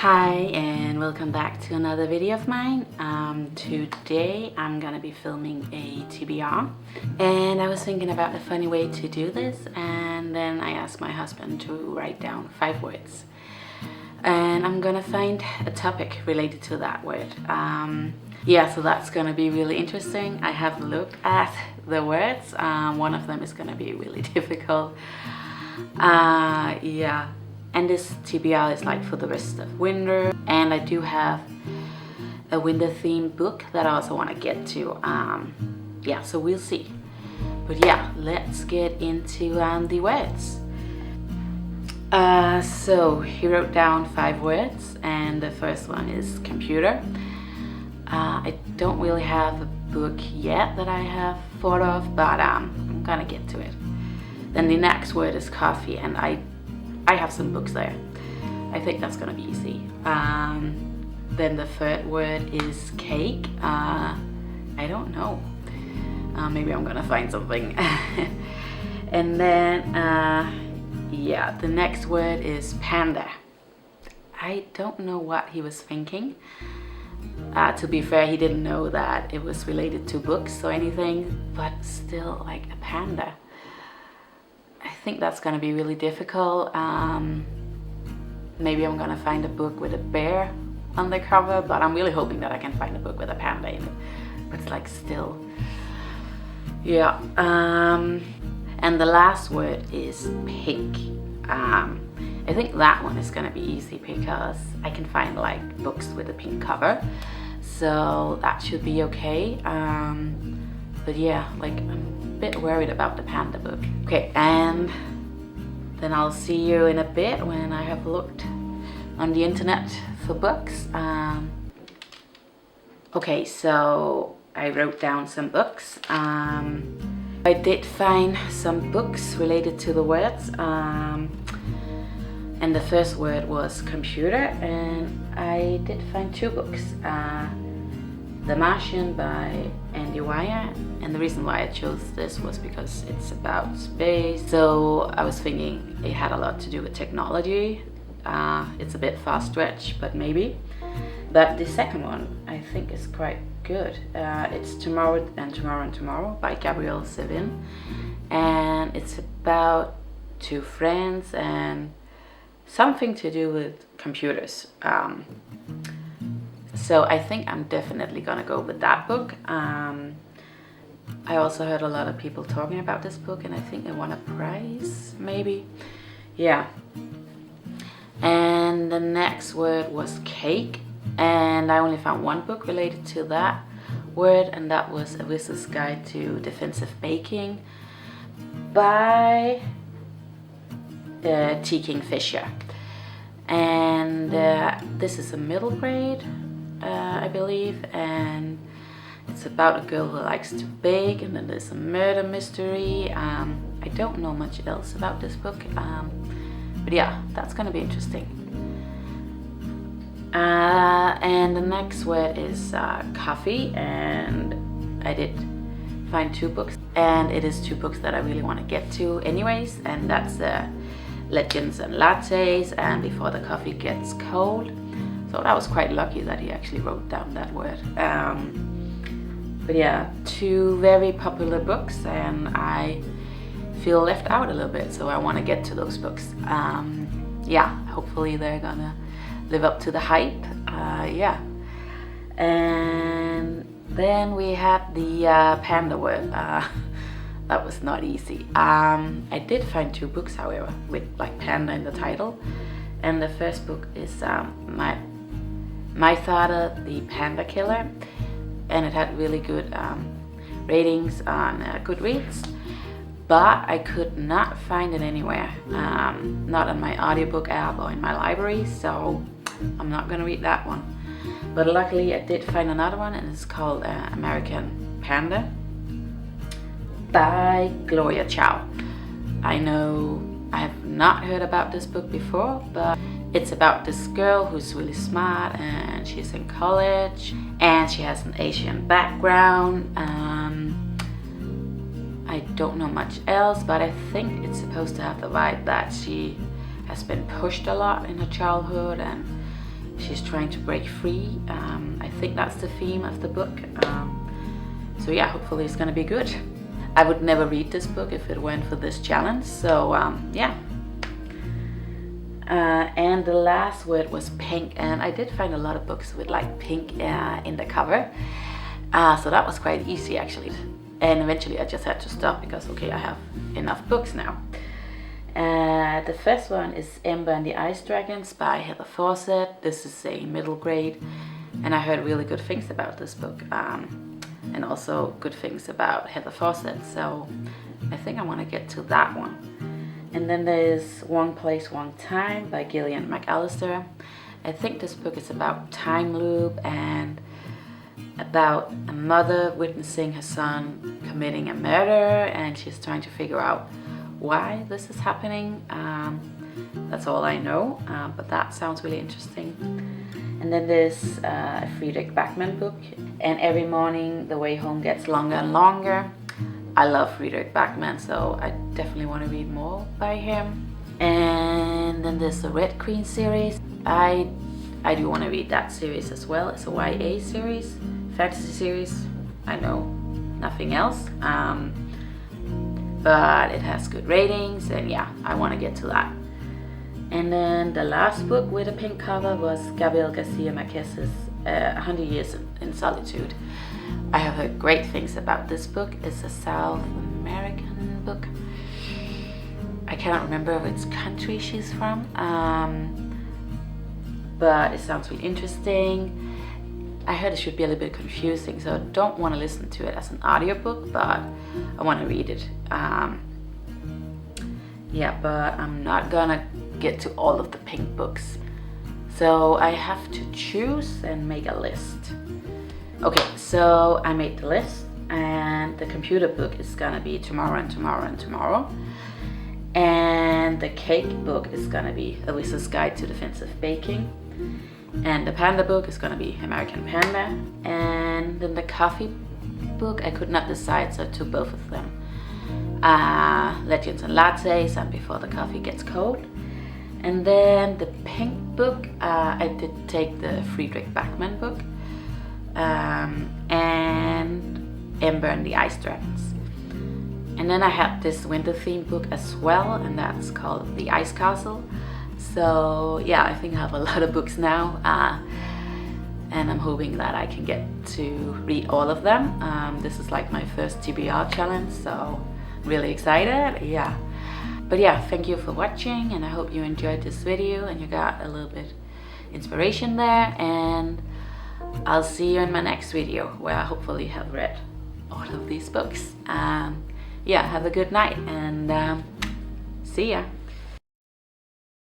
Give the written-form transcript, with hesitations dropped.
Hi and welcome back to another video of mine. Today I'm gonna be filming a TBR and I was thinking about a funny way to do this, and then I asked my husband to write down 5 words and I'm gonna find a topic related to that word. Yeah, so that's gonna be really interesting. I have looked at the words. One of them is gonna be really difficult. Yeah. And this TBR is like for the rest of winter, and I do have a winter themed book that I also want to get to. Yeah, so we'll see. But yeah, let's get into the words. So he wrote down 5 words, and the first one is computer. I don't really have a book yet that I have thought of, but I'm gonna get to it. Then the next word is coffee, and I have some books there. I think that's gonna be easy. Then the third word is cake. I don't know. Maybe I'm gonna find something. And then, yeah, the next word is panda. I don't know what he was thinking. To be fair, he didn't know that it was related to books or anything, but still, like a panda. I think that's gonna be really difficult. Maybe I'm gonna find a book with a bear on the cover, but I'm really hoping that I can find a book with a panda in it. But it's like still, yeah. And the last word is pink. I think that one is gonna be easy because I can find like books with a pink cover, so that should be okay. But yeah, like I'm a bit worried about the panda book. Okay, and then I'll see you in a bit when I have looked on the internet for books. Okay, so I wrote down some books. I did find some books related to the words. And the first word was computer, and I did find 2 books. The Martian by Andy Weir, and the reason why I chose this was because it's about space, so I was thinking it had a lot to do with technology. It's a bit far stretch, but maybe. But the second one I think is quite good. It's Tomorrow and Tomorrow and Tomorrow by Gabrielle Sevin, and it's about 2 friends and something to do with computers. So I think I'm definitely gonna go with that book. I also heard a lot of people talking about this book, and I think it won a prize, maybe. Yeah. And the next word was cake, and I only found 1 book related to that word, and that was A Wizard's Guide to Defensive Baking by T. Kingfisher. And this is a middle grade, I believe, and it's about a girl who likes to bake, and then there's a murder mystery. I don't know much else about this book, but yeah, that's gonna be interesting. And the next word is coffee, and I did find 2 books, and it is 2 books that I really want to get to anyways, and that's Legends and Lattes and Before the Coffee Gets Cold. So that was quite lucky that he actually wrote down that word. But yeah, 2 very popular books, and I feel left out a little bit, so I want to get to those books. Yeah, hopefully they're gonna live up to the hype. Yeah. And then we had the panda word. That was not easy. I did find 2 books, however, with like panda in the title. And the first book is My Father, the Panda Killer, and it had really good ratings on Goodreads, but I could not find it anywhere, not on my audiobook app or in my library, so I'm not gonna read that one. But luckily I did find another one, and it's called American Panda by Gloria Chow. I know I have not heard about this book before, but it's about this girl who's really smart, and she's in college, and she has an Asian background. I don't know much else, but I think it's supposed to have the vibe that she has been pushed a lot in her childhood, and she's trying to break free. I think that's the theme of the book. So yeah, hopefully it's gonna be good. I would never read this book if it weren't for this challenge, so yeah. And the last word was pink, and I did find a lot of books with like pink in the cover, so that was quite easy actually. And eventually I just had to stop because okay, I have enough books now. The first one is Ember and the Ice Dragons by Heather Fawcett. This is a middle grade, and I heard really good things about this book, and also good things about Heather Fawcett, so I think I want to get to that one. And then there's One Place, One Time by Gillian McAllister. I think this book is about time loop and about a mother witnessing her son committing a murder, and she's trying to figure out why this is happening. That's all I know, but that sounds really interesting. And then there's a Friedrich Backman book, And Every Morning the Way Home Gets Longer and Longer. I love Friedrich Backman, so I definitely want to read more by him. And then there's the Red Queen series. I do want to read that series as well. It's a YA series, fantasy series. I know nothing else, but it has good ratings, and yeah, I want to get to that. And then the last book with a pink cover was Gabriel Garcia Marquez's 100 Years in Solitude. I have heard great things about this book. It's a South American book. I cannot remember which country she's from, but it sounds really interesting. I heard it should be a little bit confusing, so I don't want to listen to it as an audiobook, but I want to read it. Yeah, but I'm not gonna get to all of the pink books, so I have to choose and make a list. Okay, so I made the list, and the computer book is gonna be Tomorrow and Tomorrow and Tomorrow, and the cake book is gonna be A Wizard's Guide to Defensive Baking, and the panda book is gonna be American Panda, and then the coffee book I could not decide, so I took both of them. Legends and Lattes and Before the Coffee Gets Cold. And then the pink book, I did take the Friedrich Backman book, and Ember and the Ice Dragons. And then I had this winter themed book as well, and that's called The Ice Castle. So yeah, I think I have a lot of books now, and I'm hoping that I can get to read all of them. This is like my first TBR challenge, so really excited, yeah. But yeah, thank you for watching, and I hope you enjoyed this video and you got a little bit inspiration there, and I'll see you in my next video where I hopefully have read all of these books. Yeah, have a good night, and see ya.